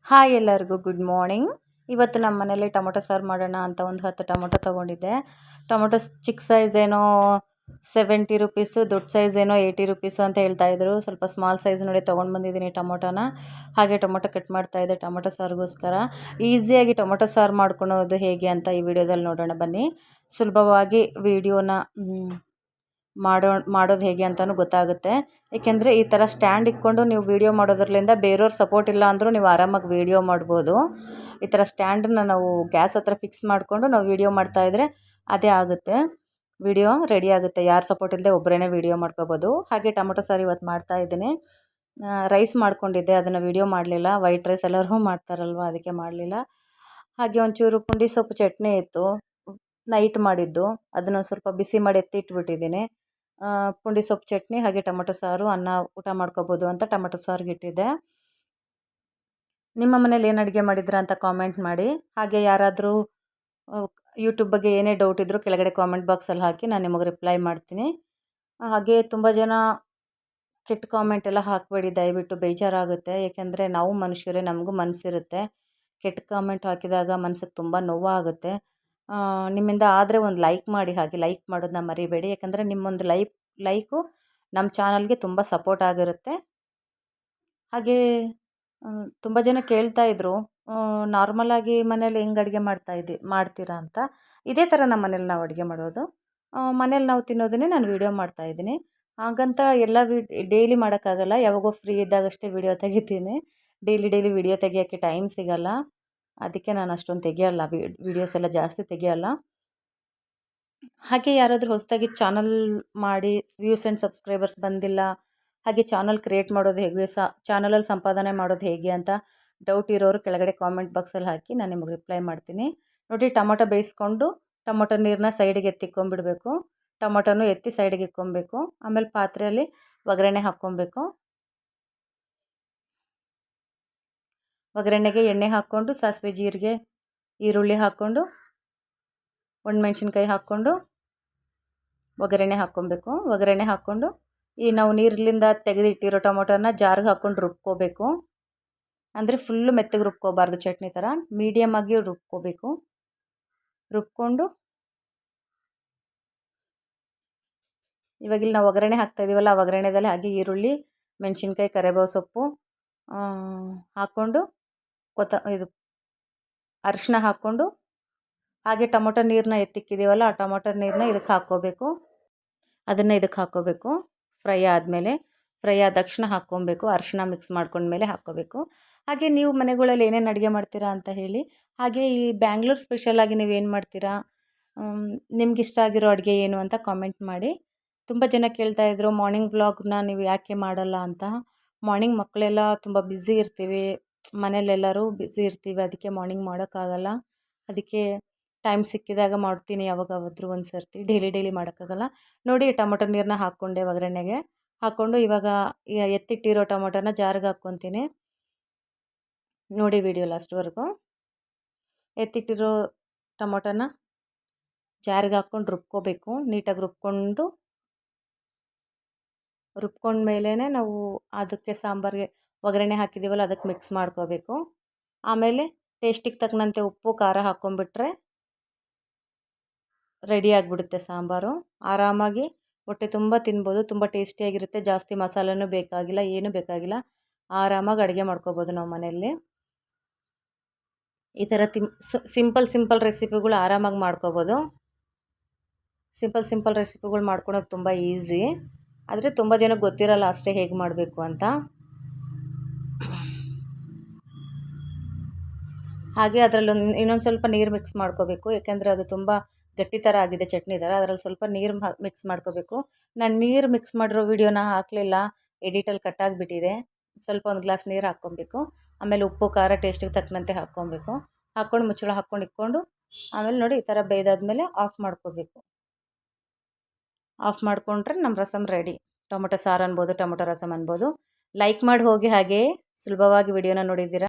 Hi ಎಲ್ಲರಿಗೂ good morning. ಇವತ್ತು ನಮ್ಮ ಮನೇಲಿ ಟೊಮೊಟೊ ಸಾರು ಮಾಡೋಣ ಅಂತ ಒಂದು 10 ಟೊಮೊಟೊ ತೊಗೊಂಡಿದ್ದೆ. ಟೊಮೊಟೊ ಚಿಕ್ಕ ಸೈಜ್ ಏನೋ 70 ರುಪೀಸು, ದೊಡ್ಡ ಸೈಜ್ ಏನೋ 80 ರುಪೀಸು ಅಂತ ಹೇಳ್ತಾಯಿದ್ರು. ಸ್ವಲ್ಪ ಸ್ಮಾಲ್ ಸೈಜ್ ನೋಡಿ ತೊಗೊಂಡು ಬಂದಿದ್ದೀನಿ ಟೊಮೊಟೊನ. ಹಾಗೆ ಟೊಮೊಟೊ ಕಟ್ ಮಾಡ್ತಾಯಿದ್ದೆ ಟೊಮೊಟೊ ಸಾರಿಗೋಸ್ಕರ. ಈಸಿಯಾಗಿ ಟೊಮೊಟೊ ಸಾರು ಮಾಡ್ಕೊಳೋದು ಹೇಗೆ ಅಂತ ಈ ವಿಡಿಯೋದಲ್ಲಿ ನೋಡೋಣ ಬನ್ನಿ. ಸುಲಭವಾಗಿ ವಿಡಿಯೋನ ಮಾಡೋದು ಹೇಗೆ ಅಂತಲೂ ಗೊತ್ತಾಗುತ್ತೆ. ಏಕೆಂದರೆ ಈ ಥರ ಸ್ಟ್ಯಾಂಡ್ ಇಟ್ಕೊಂಡು ನೀವು ವೀಡಿಯೋ ಮಾಡೋದ್ರಲ್ಲಿಂದ ಬೇರೆಯವ್ರ ಸಪೋರ್ಟ್ ಇಲ್ಲ ಅಂದರೂ ನೀವು ಆರಾಮಾಗಿ ವೀಡಿಯೋ ಮಾಡ್ಬೋದು. ಈ ಥರ ಸ್ಟ್ಯಾಂಡನ್ನ ನಾವು ಗ್ಯಾಸ್ ಹತ್ರ ಫಿಕ್ಸ್ ಮಾಡಿಕೊಂಡು ನಾವು ವೀಡಿಯೋ ಮಾಡ್ತಾಯಿದ್ರೆ ಅದೇ ಆಗುತ್ತೆ, ವಿಡಿಯೋ ರೆಡಿ ಆಗುತ್ತೆ. ಯಾರು ಸಪೋರ್ಟ್ ಇಲ್ಲದೆ ಒಬ್ಬರೇ ವೀಡಿಯೋ ಮಾಡ್ಕೋಬೋದು. ಹಾಗೆ ಟೊಮೊಟೊ ಸಾರು ಇವತ್ತು ಮಾಡ್ತಾಯಿದ್ದೀನಿ. ರೈಸ್ ಮಾಡ್ಕೊಂಡಿದ್ದೆ, ಅದನ್ನು ವೀಡಿಯೋ ಮಾಡಲಿಲ್ಲ. ವೈಟ್ ರೈಸ್ ಎಲ್ಲರೂ ಮಾಡ್ತಾರಲ್ವ, ಅದಕ್ಕೆ ಮಾಡಲಿಲ್ಲ. ಹಾಗೆ ಒಂಚೂರು ಪುಂಡಿ ಸೊಪ್ಪು ಚಟ್ನಿ ಇತ್ತು, ನೈಟ್ ಮಾಡಿದ್ದು. ಅದನ್ನು ಸ್ವಲ್ಪ ಬಿಸಿ ಮಾಡಿ ಎತ್ತಿಟ್ಬಿಟ್ಟಿದ್ದೀನಿ. ಪುಂಡಿ ಸೊಪ್ಪು ಚಟ್ನಿ ಹಾಗೆ ಟೊಮೊಟೊ ಸಾರು, ಅನ್ನ ಊಟ ಮಾಡ್ಕೋಬೋದು ಅಂತ ಟೊಮೊಟೊ ಸಾರಿಗೆ ಇಟ್ಟಿದ್ದೆ. ನಿಮ್ಮ ಮನೇಲಿ ಏನು ಅಡುಗೆ ಮಾಡಿದ್ರ ಅಂತ ಕಾಮೆಂಟ್ ಮಾಡಿ. ಹಾಗೆ ಯಾರಾದರೂ ಯೂಟ್ಯೂಬ್ ಬಗ್ಗೆ ಏನೇ ಡೌಟ್ ಇದ್ದರೂ ಕೆಳಗಡೆ ಕಾಮೆಂಟ್ ಬಾಕ್ಸಲ್ಲಿ ಹಾಕಿ, ನಾನು ನಿಮಗೆ ರಿಪ್ಲೈ ಮಾಡ್ತೀನಿ. ಹಾಗೆ ತುಂಬ ಜನ ಕೆಟ್ಟ ಕಾಮೆಂಟ್ ಎಲ್ಲ ಹಾಕಬೇಡಿ ದಯವಿಟ್ಟು, ಬೇಜಾರಾಗುತ್ತೆ. ಏಕೆಂದರೆ ನಾವು ಮನುಷ್ಯರೇ, ನಮಗೂ ಮನಸ್ಸಿರುತ್ತೆ. ಕೆಟ್ಟ ಕಾಮೆಂಟ್ ಹಾಕಿದಾಗ ಮನಸ್ಸಿಗೆ ತುಂಬ ನೋವಾಗುತ್ತೆ. ನಿಮ್ಮಿಂದ ಆದರೆ ಒಂದು ಲೈಕ್ ಮಾಡಿ, ಹಾಗೆ ಲೈಕ್ ಮಾಡೋದನ್ನ ಮರಿಬೇಡಿ. ಯಾಕಂದರೆ ನಿಮ್ಮೊಂದು ಲೈಕು ನಮ್ಮ ಚಾನಲ್ಗೆ ತುಂಬ ಸಪೋರ್ಟ್ ಆಗಿರುತ್ತೆ. ಹಾಗೆ ತುಂಬ ಜನ ಕೇಳ್ತಾಯಿದ್ರು, ನಾರ್ಮಲಾಗಿ ಮನೇಲಿ ಹೆಂಗೆ ಅಡುಗೆ ಮಾಡ್ತೀರಾ ಅಂತ. ಇದೇ ಥರ ನಮ್ಮ ಮನೇಲಿ ನಾವು ಅಡುಗೆ ಮಾಡೋದು. ಮನೇಲಿ ನಾವು ತಿನ್ನೋದನ್ನೇ ನಾನು ವೀಡಿಯೋ ಮಾಡ್ತಾಯಿದ್ದೀನಿ. ಹಾಗಂತ ಎಲ್ಲ ಡೈಲಿ ಮಾಡೋಕ್ಕಾಗಲ್ಲ, ಯಾವಾಗೋ ಫ್ರೀ ಇದ್ದಾಗಷ್ಟೇ ವೀಡಿಯೋ ತೆಗಿತೀನಿ. ಡೈಲಿ ವೀಡಿಯೋ ತೆಗಿಯೋಕ್ಕೆ ಟೈಮ್ ಸಿಗಲ್ಲ. ಅದಕ್ಕೆ ನಾನು ಅಷ್ಟೊಂದು ತೆಗಿಯಲ್ಲ, ವೀಡಿಯೋಸ್ ಎಲ್ಲ ಜಾಸ್ತಿ ತೆಗಿಯಲ್ಲ. ಹಾಗೆ ಯಾರಾದರೂ ಹೊಸದಾಗಿ ಚಾನಲ್ ಮಾಡಿ ವ್ಯೂಸ್ ಆ್ಯಂಡ್ ಸಬ್ಸ್ಕ್ರೈಬರ್ಸ್ ಬಂದಿಲ್ಲ, ಹಾಗೆ ಚಾನಲ್ ಕ್ರಿಯೇಟ್ ಮಾಡೋದು ಹೇಗೆ, ಚಾನಲಲ್ಲಿ ಸಂಪಾದನೆ ಮಾಡೋದು ಹೇಗೆ ಅಂತ ಡೌಟ್ ಇರೋರು ಕೆಳಗಡೆ ಕಾಮೆಂಟ್ ಬಾಕ್ಸಲ್ಲಿ ಹಾಕಿ, ನಾನು ನಿಮಗೆ ರಿಪ್ಲೈ ಮಾಡ್ತೀನಿ. ನೋಡಿ, ಟೊಮೊಟೊ ಬೇಯಿಸ್ಕೊಂಡು ಟೊಮೊಟೊ ನೀರನ್ನ ಸೈಡಿಗೆ ಎತ್ತಿಕ್ಕೊಂಬಿಡಬೇಕು. ಟೊಮೊಟೊನೂ ಎತ್ತಿ ಸೈಡಿಗೆ ಇಕ್ಕೊಬೇಕು. ಆಮೇಲೆ ಪಾತ್ರೆಯಲ್ಲಿ ಒಗ್ಗರಣೆ ಹಾಕ್ಕೊಬೇಕು. ಒಗ್ಗರಣೆಗೆ ಎಣ್ಣೆ ಹಾಕ್ಕೊಂಡು ಸಾಸಿವೆ, ಜೀರಿಗೆ, ಈರುಳ್ಳಿ ಹಾಕ್ಕೊಂಡು, ಒಣಮೆಣ್ಸಿನ್ಕಾಯಿ ಹಾಕ್ಕೊಂಡು ಒಗ್ಗರಣೆ ಹಾಕ್ಕೊಬೇಕು. ಒಗ್ಗರಣೆ ಹಾಕ್ಕೊಂಡು ಈ ನಾವು ನೀರಿನಿಂದ ತೆಗೆದಿಟ್ಟಿರೋ ಟೊಮೊಟೊನ ಜಾರ್ಗೆ ಹಾಕ್ಕೊಂಡು ರುಬ್ಕೋಬೇಕು. ಅಂದರೆ ಫುಲ್ಲು ಮೆತ್ತಗೆ ರುಬ್ಕೋಬಾರ್ದು, ಚಟ್ನಿ ಥರ ಮೀಡಿಯಮ್ ಆಗಿ ರುಬ್ಕೋಬೇಕು. ರುಬ್ಕೊಂಡು ಇವಾಗಿಲ್ಲಿ ನಾವು ಒಗ್ಗರಣೆ ಹಾಕ್ತಾಯಿದ್ದೀವಲ್ಲ, ಆ ಒಗ್ಗರಣೆದಲ್ಲಿ ಹಾಗೆ ಈರುಳ್ಳಿ, ಮೆಣಸಿನ್ಕಾಯಿ, ಕರಿಬೇವು ಸೊಪ್ಪು ಹಾಕ್ಕೊಂಡು ಅರಿಶಿನ ಹಾಕ್ಕೊಂಡು, ಹಾಗೆ ಟೊಮೊಟೊ ನೀರನ್ನ ಎತ್ತಿಕ್ಕಿದ್ದೀವಲ್ಲ, ಆ ಟೊಮೊಟೊ ನೀರನ್ನ ಇದಕ್ಕೆ ಹಾಕ್ಕೋಬೇಕು. ಅದನ್ನು ಇದಕ್ಕೆ ಹಾಕ್ಕೋಬೇಕು. ಫ್ರೈ ಆದ ತಕ್ಷಣ ಹಾಕ್ಕೊಬೇಕು. ಅರಿಶಿನ ಮಿಕ್ಸ್ ಮಾಡ್ಕೊಂಡ್ಮೇಲೆ ಹಾಕ್ಕೋಬೇಕು. ಹಾಗೆ ನೀವು ಮನೆಗಳಲ್ಲಿ ಏನೇನು ಅಡುಗೆ ಮಾಡ್ತೀರಾ ಅಂತ ಹೇಳಿ. ಹಾಗೆ ಈ ಬ್ಯಾಂಗ್ಳೂರ್ ಸ್ಪೆಷಲಾಗಿ ನೀವೇನು ಮಾಡ್ತೀರಾ, ನಿಮ್ಗೆ ಇಷ್ಟ ಆಗಿರೋ ಅಡುಗೆ ಏನು ಅಂತ ಕಾಮೆಂಟ್ ಮಾಡಿ. ತುಂಬ ಜನ ಕೇಳ್ತಾಯಿದ್ರು, ಮಾರ್ನಿಂಗ್ ವ್ಲಾಗ್ನ ನೀವು ಯಾಕೆ ಮಾಡಲ್ಲ ಅಂತ. ಮಾರ್ನಿಂಗ್ ಮಕ್ಕಳೆಲ್ಲ ತುಂಬ ಬ್ಯುಸಿ ಇರ್ತೀವಿ, ಮನೇಲೆಲ್ಲರೂ ಬ್ಯುಸಿ ಇರ್ತೀವಿ, ಅದಕ್ಕೆ ಮಾರ್ನಿಂಗ್ ಮಾಡೋಕ್ಕಾಗಲ್ಲ. ಅದಕ್ಕೆ ಟೈಮ್ ಸಿಕ್ಕಿದಾಗ ಮಾಡ್ತೀನಿ, ಯಾವಾಗಾದ್ರೂ ಒಂದು ಸರ್ತಿ. ಡೈಲಿ ಮಾಡೋಕ್ಕಾಗಲ್ಲ. ನೋಡಿ, ಟೊಮೊಟೊ ನೀರನ್ನ ಹಾಕ್ಕೊಂಡೆ ಒಗ್ಗರಣೆಗೆ. ಹಾಕ್ಕೊಂಡು ಇವಾಗ ಎತ್ತಿಟ್ಟಿರೋ ಟೊಮೊಟೊನ ಜಾರ್ಗೆ ಹಾಕ್ಕೊತೀನಿ. ನೋಡಿ ವಿಡಿಯೋ ಲಾಸ್ಟ್ವರೆಗೂ. ಎತ್ತಿಟ್ಟಿರೋ ಟೊಮೊಟೊನ ಜಾರ್ಗೆ ಹಾಕ್ಕೊಂಡು ರುಬ್ಕೋಬೇಕು. ನೀಟಾಗಿ ರುಬ್ಕೊಂಡ್ಮೇಲೆ ನಾವು ಅದಕ್ಕೆ ಸಾಂಬಾರಿಗೆ ಒಗ್ಗರಣೆ ಹಾಕಿದ್ದೀವಲ್ಲ, ಅದಕ್ಕೆ ಮಿಕ್ಸ್ ಮಾಡ್ಕೋಬೇಕು. ಆಮೇಲೆ ಟೇಸ್ಟಿಗೆ ತಕ್ಕನಂತೆ ಉಪ್ಪು, ಖಾರ ಹಾಕ್ಕೊಂಬಿಟ್ರೆ ರೆಡಿ ಆಗಿಬಿಡುತ್ತೆ ಸಾಂಬಾರು. ಆರಾಮಾಗಿ ಹೊಟ್ಟೆ ತುಂಬ ತಿನ್ಬೋದು, ತುಂಬ ಟೇಸ್ಟಿಯಾಗಿರುತ್ತೆ. ಜಾಸ್ತಿ ಮಸಾಲೆನೂ ಬೇಕಾಗಿಲ್ಲ, ಏನೂ ಬೇಕಾಗಿಲ್ಲ. ಆರಾಮಾಗಿ ಅಡುಗೆ ಮಾಡ್ಕೋಬೋದು ನಾವು ಮನೆಯಲ್ಲಿ. ಈ ಥರ ಸಿಂಪಲ್ ರೆಸಿಪಿಗಳು ಆರಾಮಾಗಿ ಮಾಡ್ಕೋಬೋದು. ಸಿಂಪಲ್ ರೆಸಿಪಿಗಳು ಮಾಡ್ಕೊಳೋದು ತುಂಬ ಈಸಿ. ಆದರೆ ತುಂಬ ಜನಕ್ಕೆ ಗೊತ್ತಿರಲ್ಲ ಅಷ್ಟೇ ಹೇಗೆ ಮಾಡಬೇಕು ಅಂತ. ಹಾಗೆ ಅದರಲ್ಲಿ ಇನ್ನೊಂದು ಸ್ವಲ್ಪ ನೀರು ಮಿಕ್ಸ್ ಮಾಡ್ಕೋಬೇಕು. ಯಾಕೆಂದರೆ ಅದು ತುಂಬ ಗಟ್ಟಿ ಥರ ಆಗಿದೆ, ಚಟ್ನಿ ಥರ. ಅದರಲ್ಲಿ ಸ್ವಲ್ಪ ನೀರು ಮಿಕ್ಸ್ ಮಾಡ್ಕೋಬೇಕು. ನಾನು ನೀರು ಮಿಕ್ಸ್ ಮಾಡಿರೋ ವೀಡಿಯೋನ ಹಾಕಲಿಲ್ಲ, ಎಡಿಟಲ್ಲಿ ಕಟ್ಟಾಗಿಬಿಟ್ಟಿದೆ. ಸ್ವಲ್ಪ ಒಂದು ಗ್ಲಾಸ್ ನೀರು ಹಾಕ್ಕೊಬೇಕು. ಆಮೇಲೆ ಉಪ್ಪು, ಖಾರ ಟೇಸ್ಟಿಗೆ ತಕ್ಕನಂತೆ ಹಾಕ್ಕೊಬೇಕು. ಹಾಕ್ಕೊಂಡು ಮುಚ್ಚಳ ಹಾಕ್ಕೊಂಡು ಇಟ್ಕೊಂಡು, ಆಮೇಲೆ ನೋಡಿ ಈ ಥರ ಬೇಯ್ದಾದ್ಮೇಲೆ ಆಫ್ ಮಾಡ್ಕೋಬೇಕು. ಆಫ್ ಮಾಡಿಕೊಂಡ್ರೆ ನಮ್ಮ ರಸಮ್ ರೆಡಿ. ಟೊಮೊಟೊ ಸಾರು ಅನ್ಬೋದು, ಟೊಮೊಟೊ ರಸಮ್ ಅನ್ಬೋದು. ಲೈಕ್ ಮಾಡಿ ಹೋಗಿ. ಹಾಗೆ ಸುಲಭವಾಗಿ ವಿಡಿಯೋನ ನೋಡಿದ್ದೀರಾ.